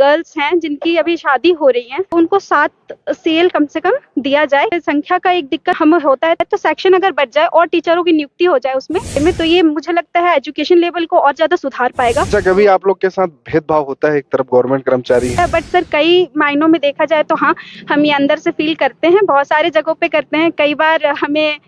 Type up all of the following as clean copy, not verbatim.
Girls हैं जिनकी अभी शादी हो रही है, उनको 7 सेल कम से कम दिया जाए। संख्या का एक दिक्कत हम होता है, तो सेक्शन अगर बढ़ जाए और टीचरों की नियुक्ति हो जाए उसमें तो ये मुझे लगता है एजुकेशन लेवल को और ज्यादा सुधार पाएगा। अच्छा, कभी आप लोग के साथ भेदभाव होता है? एक तरफ गवर्नमेंट कर्मचारी है, बट सर कई मायनों में देखा जाए तो हाँ, हम ये अंदर से फील करते हैं, बहुत सारे जगहों पे करते हैं। कई बार हमें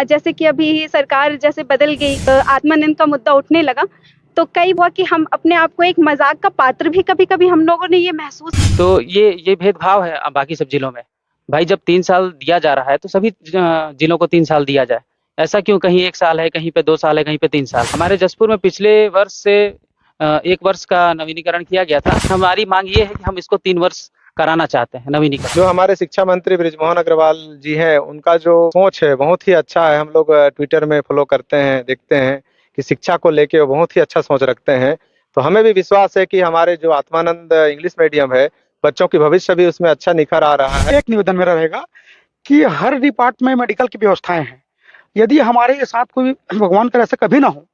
जैसे कि अभी सरकार जैसे बदल गई, आत्मानंद का मुद्दा उठने लगा, तो कई हुआ कि हम अपने आप को एक मजाक का पात्र भी कभी कभी हम लोगों ने ये महसूस। तो ये भेदभाव है बाकी सब जिलों में। भाई जब 3 साल दिया जा रहा है तो सभी जिलों को 3 साल दिया जाए। ऐसा क्यों कहीं 1 साल है, कहीं पे 2 साल है, कहीं पे 3 साल। हमारे जसपुर में पिछले वर्ष से 1 वर्ष का नवीनीकरण किया गया था। हमारी मांग ये है कि हम इसको 3 वर्ष कराना चाहते हैं नवीनीकरण। जो हमारे शिक्षा मंत्री बृजमोहन अग्रवाल जी हैं, उनका जो सोच है बहुत ही अच्छा है। हम लोग ट्विटर में फॉलो करते हैं, देखते हैं कि शिक्षा को लेके वो बहुत ही अच्छा सोच रखते हैं। तो हमें भी विश्वास है कि हमारे जो आत्मानंद इंग्लिश मीडियम है, बच्चों की भविष्य भी उसमें अच्छा निखर आ रहा है। एक निवेदन मेरा रहेगा कि हर डिपार्टमेंट में मेडिकल की व्यवस्थाएं हैं। यदि हमारे साथ कोई भगवान करे ऐसा कभी ना हो,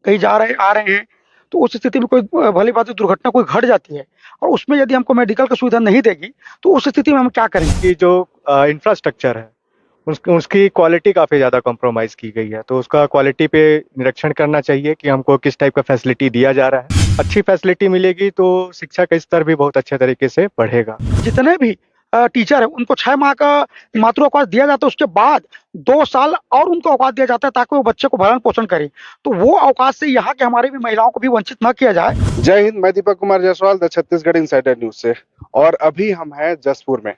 कहीं जा रहे आ रहे हैं, तो उस स्थिति में कोई भली बात दुर्घटना कोई घट जाती है और उसमें यदि हमको मेडिकल की सुविधा नहीं देगी तो उस स्थिति में हम क्या करेंगे। कि जो इंफ्रास्ट्रक्चर है उसकी क्वालिटी काफ़ी ज़्यादा कॉम्प्रोमाइज़ की गई है, तो उसका क्वालिटी पे निरीक्षण करना चाहिए कि हमको किस टाइप का फैसिलिटी दिया जा रहा है। अच्छी फैसिलिटी मिलेगी तो शिक्षा का स्तर भी बहुत अच्छे तरीके से बढ़ेगा। जितने भी टीचर है उनको 6 माह का मातृअवकाश दिया जाता है, उसके बाद 2 साल और उनको अवकाश दिया जाता है ताकि वो बच्चे को भरण पोषण करें। तो वो अवकाश से यहाँ के हमारी भी महिलाओं को भी वंचित न किया जाए। जय हिंद। मैं Deepak Kumar Jaiswal, the Chhattisgarh insider news से। और अभी हम हैं जसपुर में,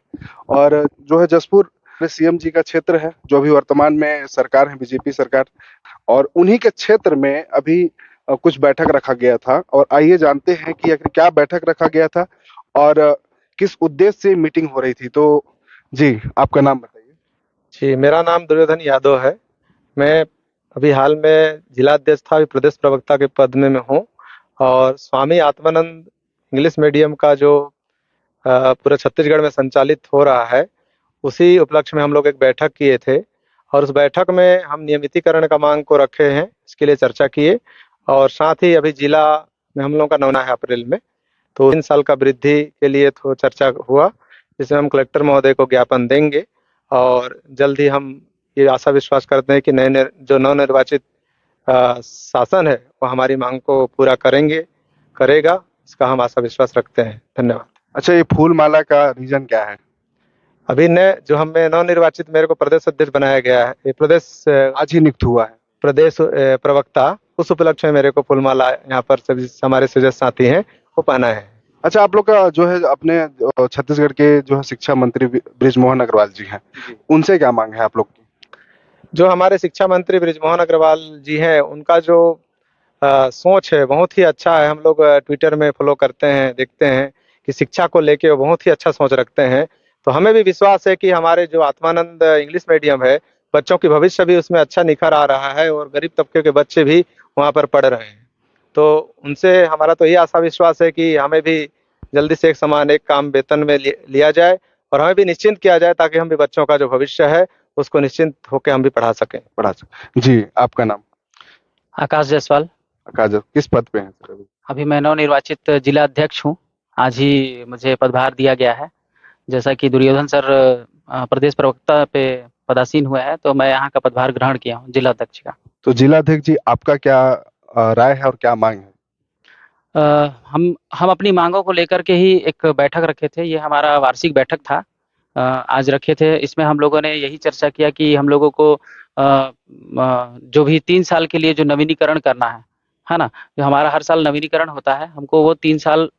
और जो है जसपुर सीएम जी का क्षेत्र है, जो अभी वर्तमान में सरकार है बीजेपी सरकार, और उन्हीं के क्षेत्र में अभी कुछ बैठक रखा गया था। और आइए जानते हैं कि आखिर क्या बैठक रखा गया था और किस उद्देश्य से मीटिंग हो रही थी। तो जी, आपका नाम बताइए। जी, मेरा नाम दुर्योधन यादव है। मैं अभी हाल में जिलाध्यक्ष था, अभी प्रदेश प्रवक्ता के पद में मैं हूँ। और स्वामी आत्मानंद इंग्लिश मीडियम का जो पूरे छत्तीसगढ़ में संचालित हो रहा है, उसी उपलक्ष्य में हम लोग एक बैठक किए थे। और उस बैठक में हम नियमितीकरण का मांग को रखे हैं, इसके लिए चर्चा किए। और साथ ही अभी जिला में हम लोगों का नौना है अप्रैल में, तो 3 साल का वृद्धि के लिए तो चर्चा हुआ, जिसमें हम कलेक्टर महोदय को ज्ञापन देंगे। और जल्द ही हम ये आशा विश्वास करते हैं कि जो नवनिर्वाचित शासन है वो हमारी मांग को पूरा करेगा, इसका हम आशा विश्वास रखते हैं। धन्यवाद। अच्छा, ये फूल माला का रीजन क्या है? अभी जो हमें नवनिर्वाचित मेरे को प्रदेश अध्यक्ष बनाया गया है, ये प्रदेश आज ही नियुक्त हुआ है प्रदेश प्रवक्ता, उस उपलक्ष्य में मेरे को फूलमाला यहाँ पर सभी हमारे सदस्य साथी हैं वो पहना है। अच्छा, आप लोग का जो है अपने छत्तीसगढ़ के जो है शिक्षा मंत्री बृजमोहन अग्रवाल जी हैं, उनसे क्या मांग है आप लोग की? जो हमारे शिक्षा मंत्री बृजमोहन अग्रवाल जी हैं, उनका जो सोच है बहुत ही अच्छा है। हम लोग ट्विटर में फॉलो करते हैं, देखते हैं कि शिक्षा को लेके वो बहुत ही अच्छा सोच रखते हैं। तो हमें भी विश्वास है कि हमारे जो आत्मानंद इंग्लिश मीडियम है, बच्चों की भविष्य भी उसमें अच्छा निखर आ रहा है और गरीब तबके के बच्चे भी वहाँ पर पढ़ रहे हैं। तो उनसे हमारा तो ये आशा विश्वास है कि हमें भी जल्दी से एक समान एक काम वेतन में लिया जाए और हमें भी निश्चिंत किया जाए, ताकि हम भी बच्चों का जो भविष्य है उसको निश्चिंत होकर हम भी पढ़ा सकें। जी, आपका नाम? आकाश जायसवाल। आकाश, किस पद पे हैं सर अभी? अभी मैं नवनिर्वाचित जिला अध्यक्ष हूँ। आज ही मुझे पदभार दिया गया है। जैसा कि दुर्योधन सर प्रदेश प्रवक्ता पे पदासीन हुए हैं, तो मैं यहाँ का पदभार ग्रहण किया हूँ जिला अध्यक्ष का। तो जिला अध्यक्ष जी, आपका क्या राय है और क्या मांग है? हम अपनी मांगों को लेकर के ही एक बैठक रखे थे। ये हमारा वार्षिक बैठक था, आज रखे थे। इसमें हम लोगों ने यही चर्चा किया कि हम लोगों को जो भी 3 साल के लिए जो नवीनीकरण करना है ना, जो हमारा हर साल नवीनीकरण होता है, हमको वो 3 साल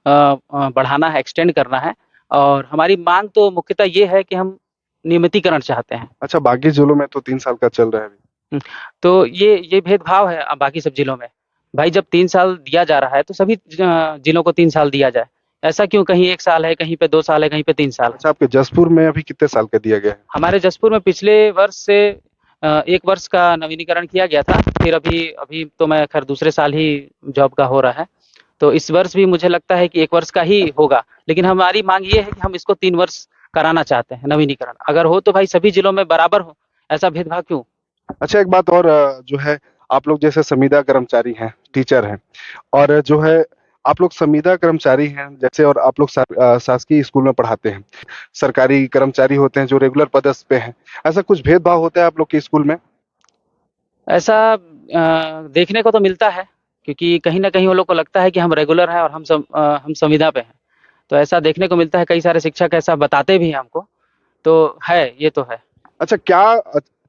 बढ़ाना है, एक्सटेंड करना है। और हमारी मांग तो मुख्यतः ये है कि हम नियमितीकरण चाहते हैं। अच्छा, बाकी जिलों में तो 3 साल का चल रहा है अभी। तो ये भेदभाव है बाकी सब जिलों में। भाई जब 3 साल दिया जा रहा है तो सभी जिलों को 3 साल दिया जाए। ऐसा क्यों कहीं 1 साल है, कहीं पे 2 साल है, कहीं पे 3 साल। अच्छा, आपके जसपुर में अभी कितने साल का दिया गया है? हमारे जसपुर में पिछले वर्ष से 1 वर्ष का नवीनीकरण किया गया था। फिर अभी तो मैं खैर दूसरे साल ही जॉब का हो रहा है, तो इस वर्ष भी मुझे लगता है कि 1 वर्ष का ही होगा। लेकिन हमारी मांग ये है कि हम इसको 3 वर्ष कराना चाहते हैं नवीनीकरण। अगर हो तो भाई सभी जिलों में बराबर हो, ऐसा भेदभाव क्यों। अच्छा, एक बात और जो है, आप लोग जैसे संविदा कर्मचारी हैं, टीचर हैं, और जो है आप लोग संविदा कर्मचारी हैं जैसे, और आप लोग शासकीय स्कूल में पढ़ाते हैं, सरकारी कर्मचारी होते हैं जो रेगुलर पदस्थ पे हैं, ऐसा कुछ भेदभाव होता है आप लोग के स्कूल में? ऐसा देखने को तो मिलता है, क्योंकि कहीं न कहीं वो लोग को लगता है कि हम रेगुलर हैं और हम संविदा पे हैं। तो ऐसा देखने को मिलता है, कई सारे शिक्षक ऐसा बताते भी हैं हमको, तो है, ये तो है। अच्छा, क्या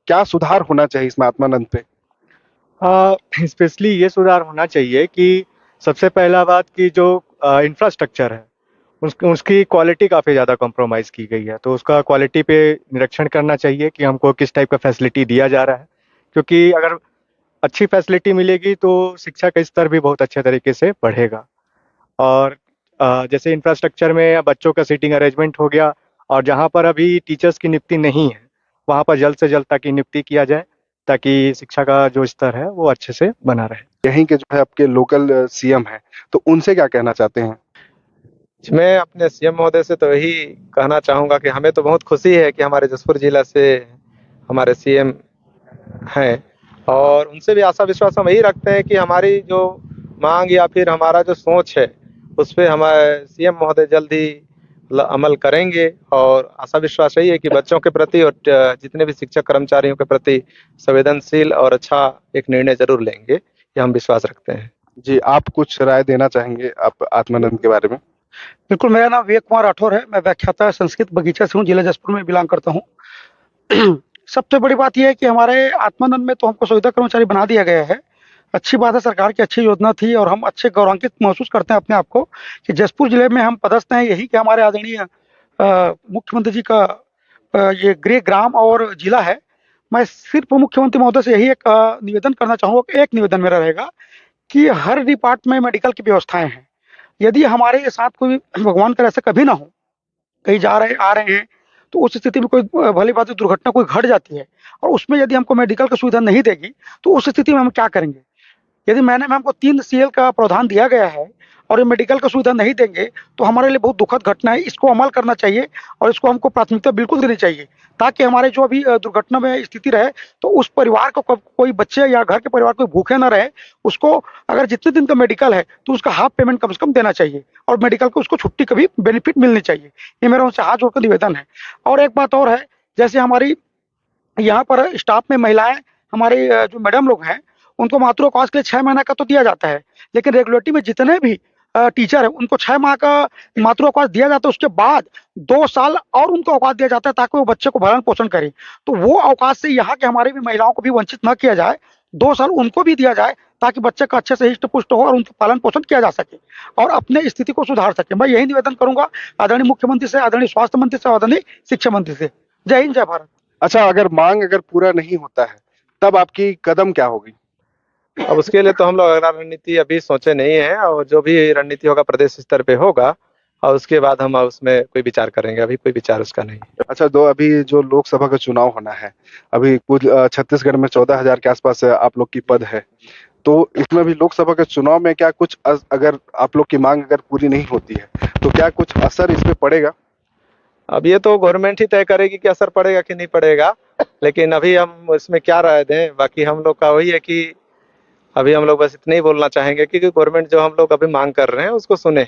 क्या सुधार होना चाहिए इसमें आत्मानंद पे? स्पेशली ये सुधार होना चाहिए कि सबसे पहला बात कि जो इंफ्रास्ट्रक्चर है उसकी क्वालिटी काफ़ी ज़्यादा कॉम्प्रोमाइज़ की गई है, तो उसका क्वालिटी पे निरीक्षण करना चाहिए कि हमको किस टाइप का फैसिलिटी दिया जा रहा है, क्योंकि अगर अच्छी फैसिलिटी मिलेगी तो शिक्षा का स्तर भी बहुत अच्छे तरीके से बढ़ेगा। और जैसे इंफ्रास्ट्रक्चर में बच्चों का सीटिंग अरेंजमेंट हो गया, और जहाँ पर अभी टीचर्स की नियुक्ति नहीं है वहाँ पर जल्द से जल्द ताकि नियुक्ति किया जाए, ताकि शिक्षा का जो स्तर है वो अच्छे से बना रहे। यहीं के जो है आपके लोकल सीएम हैं, तो उनसे क्या कहना चाहते हैं? मैं अपने सीएम महोदय से तो यही कहना चाहूँगा कि हमें तो बहुत खुशी है कि हमारे जसपुर जिला से हमारे सीएम हैं, और उनसे भी आशा विश्वास हम यही रखते हैं कि हमारी जो मांग या फिर हमारा जो सोच है उस पे हमारे सीएम महोदय जल्द ही अमल करेंगे, और आशा विश्वास यही है कि बच्चों के प्रति और जितने भी शिक्षक कर्मचारियों के प्रति संवेदनशील और अच्छा एक निर्णय जरूर लेंगे, ये हम विश्वास रखते हैं। जी, आप कुछ राय देना चाहेंगे आप आत्मानंद के बारे में? बिल्कुल, मेरा नाम विवेक कुमार राठौर है। मैं व्याख्याता संस्कृत बगीचा से हूँ, जिला जसपुर में बिलोंग करता हूँ। सबसे बड़ी बात यह है कि हमारे आत्मानंद में तो हमको संविदा कर्मचारी बना दिया गया है। अच्छी बात है, सरकार की अच्छी योजना थी और हम अच्छे गौरवान्वित महसूस करते हैं अपने आप को कि जसपुर जिले में हम पदस्थ हैं। यही कि हमारे आदरणीय मुख्यमंत्री जी का ये गृह ग्राम और जिला है। मैं सिर्फ मुख्यमंत्री महोदय से यही एक निवेदन करना चाहूँगा। एक निवेदन मेरा रहेगा कि हर डिपार्टमेंट में मेडिकल की व्यवस्थाएं हैं। यदि हमारे साथ कोई भगवान करे ऐसा कभी ना हो, कहीं जा रहे आ रहे हैं, तो उस स्थिति में कोई भली भांति दुर्घटना कोई घट जाती है और उसमें यदि हमको मेडिकल की सुविधा नहीं देगी तो उस स्थिति में हम क्या करेंगे? यदि महीने में हमको 3 सीएल का प्रावधान दिया गया है और ये मेडिकल की सुविधा नहीं देंगे तो हमारे लिए बहुत दुखद घटना है। इसको अमल करना चाहिए और इसको हमको प्राथमिकता बिल्कुल देनी चाहिए, ताकि हमारे जो अभी दुर्घटना में स्थिति रहे तो उस परिवार को कोई बच्चे या घर के परिवार कोई भूखे ना रहे। उसको अगर जितने दिन का मेडिकल है तो उसका हाफ पेमेंट कम से कम देना चाहिए और मेडिकल को उसको छुट्टी का भी बेनिफिट मिलनी चाहिए। ये मेरा उनसे हाथ जोड़कर निवेदन है। और एक बात और है, जैसे हमारी यहाँ पर स्टाफ में महिलाएं, हमारी जो मैडम लोग हैं, उनको मातृअवकाश के लिए 6 महीने का तो दिया जाता है, लेकिन रेगुलेटरी में जितने भी टीचर है उनको 6 माह का मातृअवकाश दिया जाता है। उसके बाद 2 साल और उनको अवकाश दिया जाता है ताकि वो बच्चे को भरण पोषण करें। तो वो अवकाश से यहाँ के हमारी भी महिलाओं को भी वंचित न किया जाए, 2 साल उनको भी दिया जाए ताकि बच्चे का अच्छे से हिष्ट पुष्ट हो और उनका पालन पोषण किया जा सके और अपने स्थिति को सुधार सके। मैं यही निवेदन करूंगा आदरणीय मुख्यमंत्री से, आदरणीय स्वास्थ्य मंत्री से, आदरणीय शिक्षा मंत्री से। जय हिंद, जय भारत। अच्छा, अगर मांग पूरा नहीं होता है तब आपकी कदम क्या होगी? अब उसके लिए तो हम लोग अगला रणनीति अभी सोचे नहीं है, और जो भी रणनीति होगा प्रदेश स्तर पे होगा और उसके बाद हम उसमें कोई विचार करेंगे। अभी कोई विचार उसका नहीं। अच्छा, अभी जो लोकसभा का चुनाव होना है, अभी कुछ छत्तीसगढ़ में 14,000 के आसपास आप लोग की पद है, तो इसमें भी लोकसभा के चुनाव में क्या कुछ अगर आप लोग की मांग अगर पूरी नहीं होती है तो क्या कुछ असर इस पे पड़ेगा? अब ये तो गवर्नमेंट ही तय करेगी कि असर पड़ेगा कि नहीं पड़ेगा, लेकिन अभी हम इसमें क्या राय दें। बाकी हम लोग का वही है कि अभी हम लोग बस इतना ही बोलना चाहेंगे कि गवर्नमेंट जो हम लोग अभी मांग कर रहे हैं उसको सुने।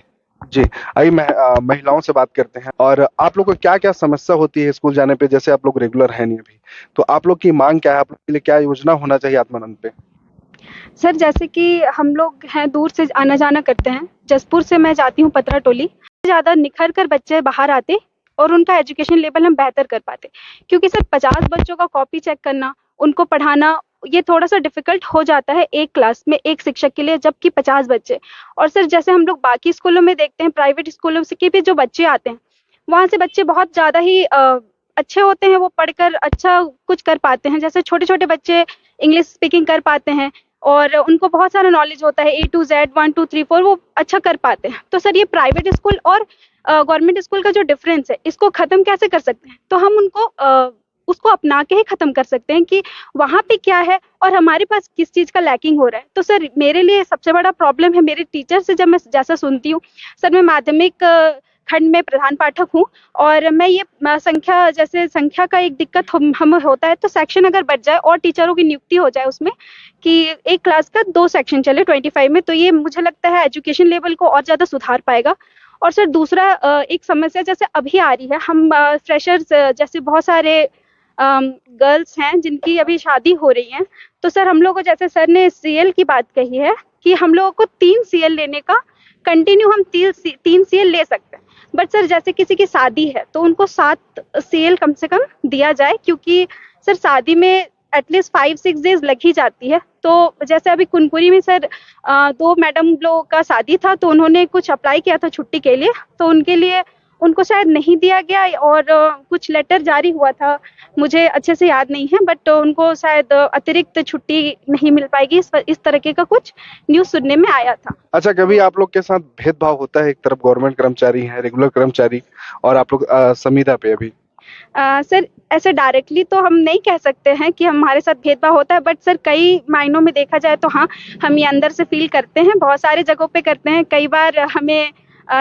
जी, आइए महिलाओं से बात करते हैं। और आप लोग को क्या क्या समस्या होती है स्कूल जाने पे? जैसे आप लोग रेगुलर है नहीं अभी, तो आप लोग की मांग क्या है? आप लोग के लिए क्या योजना होना चाहिए आत्मानंद पे? सर, जैसे कि हम लोग हैं, दूर से आना जाना करते हैं। जसपुर से मैं जाती हूँ पतरा टोली। ज़्यादा निखर कर बच्चे बाहर आते और उनका एजुकेशन लेवल हम बेहतर कर पाते, क्योंकि सर 50 बच्चों का कॉपी चेक करना, उनको पढ़ाना, ये थोड़ा सा डिफिकल्ट हो जाता है एक क्लास में एक शिक्षक के लिए, जबकि 50 बच्चे। और सर जैसे हम लोग बाकी स्कूलों में देखते हैं, प्राइवेट स्कूलों से के भी जो बच्चे आते हैं, वहाँ से बच्चे बहुत ज़्यादा ही अच्छे होते हैं, वो पढ़कर अच्छा कुछ कर पाते हैं। जैसे छोटे छोटे बच्चे इंग्लिश स्पीकिंग कर पाते हैं और उनको बहुत सारा नॉलेज होता है, A to Z 1 2 3 4 वो अच्छा कर पाते हैं। तो सर ये प्राइवेट स्कूल और गवर्नमेंट स्कूल का जो डिफरेंस है, इसको खत्म कैसे कर सकते हैं? तो हम उनको उसको अपना के ही खत्म कर सकते हैं कि वहाँ पे क्या है और हमारे पास किस चीज़ का लैकिंग हो रहा है। तो सर मेरे लिए सबसे बड़ा प्रॉब्लम है मेरे टीचर से, जब मैं जैसा सुनती हूँ। सर मैं माध्यमिक खंड में प्रधान पाठक हूँ। और मैं ये संख्या, जैसे संख्या का एक दिक्कत हम होता है, तो सेक्शन अगर बढ़ जाए और टीचरों की नियुक्ति हो जाए उसमें कि एक क्लास का 2 सेक्शन चले 25 में, तो ये मुझे लगता है एजुकेशन लेवल को और ज़्यादा सुधार पाएगा। और सर दूसरा एक समस्या जैसे अभी आ रही है, हम फ्रेशर्स जैसे बहुत सारे गर्ल्स हैं जिनकी अभी शादी हो रही है, तो सर हम लोग को, जैसे सर ने सीएल की बात कही है कि हम लोगों को 3 सीएल लेने का कंटिन्यू, हम 3 सीएल ले सकते हैं, बट सर जैसे किसी की शादी है तो उनको 7 सीएल कम से कम दिया जाए, क्योंकि सर शादी में एटलीस्ट 5-6 डेज लग ही जाती है। तो जैसे अभी कुनकुरी में सर 2 मैडम लोगों का शादी था, तो उन्होंने कुछ अप्लाई किया था छुट्टी के लिए, तो उनके लिए उनको शायद नहीं दिया गया, और कुछ लेटर जारी हुआ था, मुझे अच्छे से याद नहीं है, बट उनको शायद अतिरिक्त छुट्टी नहीं मिल पाएगी, इस तरीके का कुछ न्यूज़ सुनने में आया था। अच्छा, कभी आप लोग के साथ भेदभाव होता है? एक तरफ गवर्नमेंट कर्मचारी हैं, रेगुलर कर्मचारी, और आप लोग संविदा पे अभी। सर ऐसे डायरेक्टली तो हम नहीं कह सकते हैं कि हमारे साथ भेदभाव होता है, बट सर कई मायनों में देखा जाए तो हाँ, हम ये अंदर से फील करते हैं, बहुत सारे जगहों पे करते हैं। कई बार हमें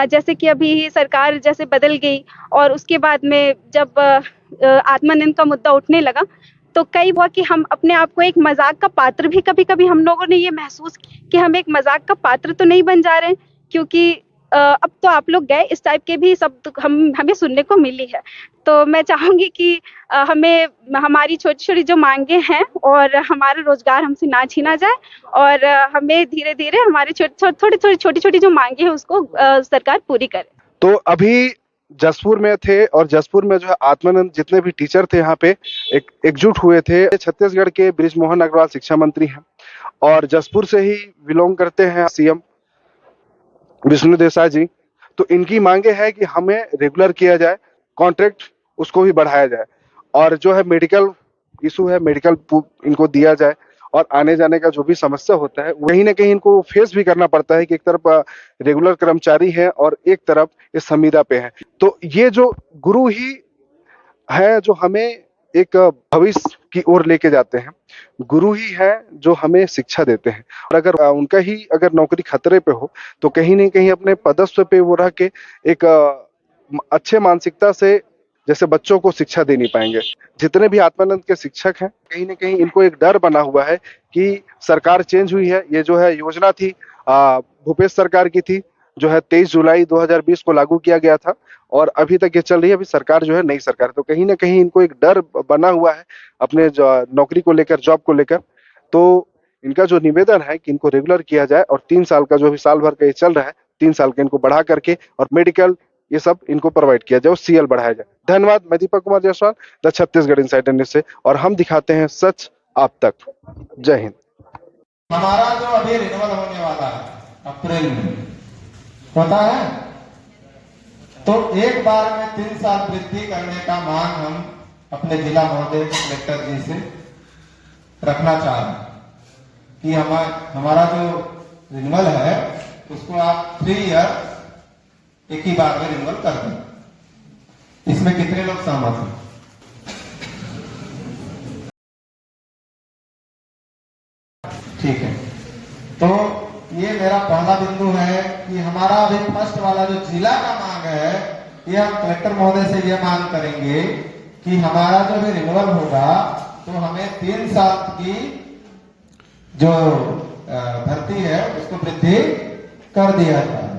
जैसे कि अभी सरकार जैसे बदल गई और उसके बाद में जब आत्मानंद का मुद्दा उठने लगा, तो कई हुआ कि हम अपने आप को एक मजाक का पात्र भी, कभी-कभी हम लोगों ने ये महसूस कि हम एक मजाक का पात्र तो नहीं बन जा रहे हैं, क्योंकि अब तो आप लोग गए, इस टाइप के भी शब्द हमें सुनने को मिली है। तो मैं चाहूँगी कि हमें हमारी छोटी-छोटी जो माँगें हैं और हमारा रोज़गार हमसे ना छीना जाए, और हमें धीरे-धीरे हमारी छोटी-छोटी जो माँगें हैं उसको सरकार पूरी करे। तो अभी जसपुर में थे, और जसपुर में जो है आत्मानंद जितने भी टीचर थे यहाँ पे एकजुट हुए थे। छत्तीसगढ़ के बृजमोहन अग्रवाल शिक्षा मंत्री हैं, और जसपुर से ही बिलोंग करते हैं सीएम विष्णु देसाई जी। तो इनकी मांगे है कि हमें रेगुलर किया जाए, कॉन्ट्रैक्ट उसको भी बढ़ाया जाए, और जो है मेडिकल इशू है, मेडिकल इनको दिया जाए, और आने जाने का जो भी समस्या होता है कहीं ना कहीं इनको फेस भी करना पड़ता है कि एक तरफ रेगुलर कर्मचारी है और एक तरफ इस संविदा पे है। तो ये जो गुरु ही है जो हमें एक भविष्य की ओर लेके जाते हैं, गुरु ही है जो हमें शिक्षा देते हैं, और अगर उनका ही अगर नौकरी खतरे पे हो, तो कहीं ना कहीं अपने पदस्व पे वो रह के एक अच्छे मानसिकता से जैसे बच्चों को शिक्षा दे नहीं पाएंगे। जितने भी आत्मानंद के शिक्षक हैं, कहीं ना कहीं इनको एक डर बना हुआ है कि सरकार चेंज हुई है, ये जो है योजना थी भूपेश सरकार की थी, जो है 23 जुलाई 2020 को लागू किया गया था, और अभी तक ये चल रही है। अभी सरकार जो है नई सरकार, तो कहीं ना कहीं इनको एक डर बना हुआ है अपने नौकरी को लेकर, जॉब को लेकर। तो इनका जो निवेदन है कि इनको रेगुलर किया जाए, और 3 साल का जो अभी साल भर का ये चल रहा है, 3 साल का इनको बढ़ा करके, और मेडिकल ये सब इनको प्रोवाइड किया जाए और सीएल बढ़ाया जाए। धन्यवाद। मैं Deepak Kumar Jaiswal, the Chhattisgarh insider news से, और हम दिखाते हैं सच आप तक। जय हिंद। हमारा जो अभी रिन्यूअल होने वाला है अप्रैल में, पता है, तो एक बार में 3 साल वृद्धि करने का मांग हम अपने जिला महोदय कलेक्टर जी से रखना चाह रहे हैं कि हमारा जो रिन्यूअल है उसको आप 3 ईयर एक ही बार में रिन्यूअल कर दें। इसमें कितने लोग सहमत हैं? ठीक है, तो ये मेरा पहला बिंदु है कि हमारा अभी फर्स्ट वाला जो जिला का मांग है, ये हम कलेक्टर महोदय से ये मांग करेंगे कि हमारा जो भी रिन्यूअल होगा तो हमें 3 साल की जो भर्ती है उसको वृद्धि कर दिया जाए।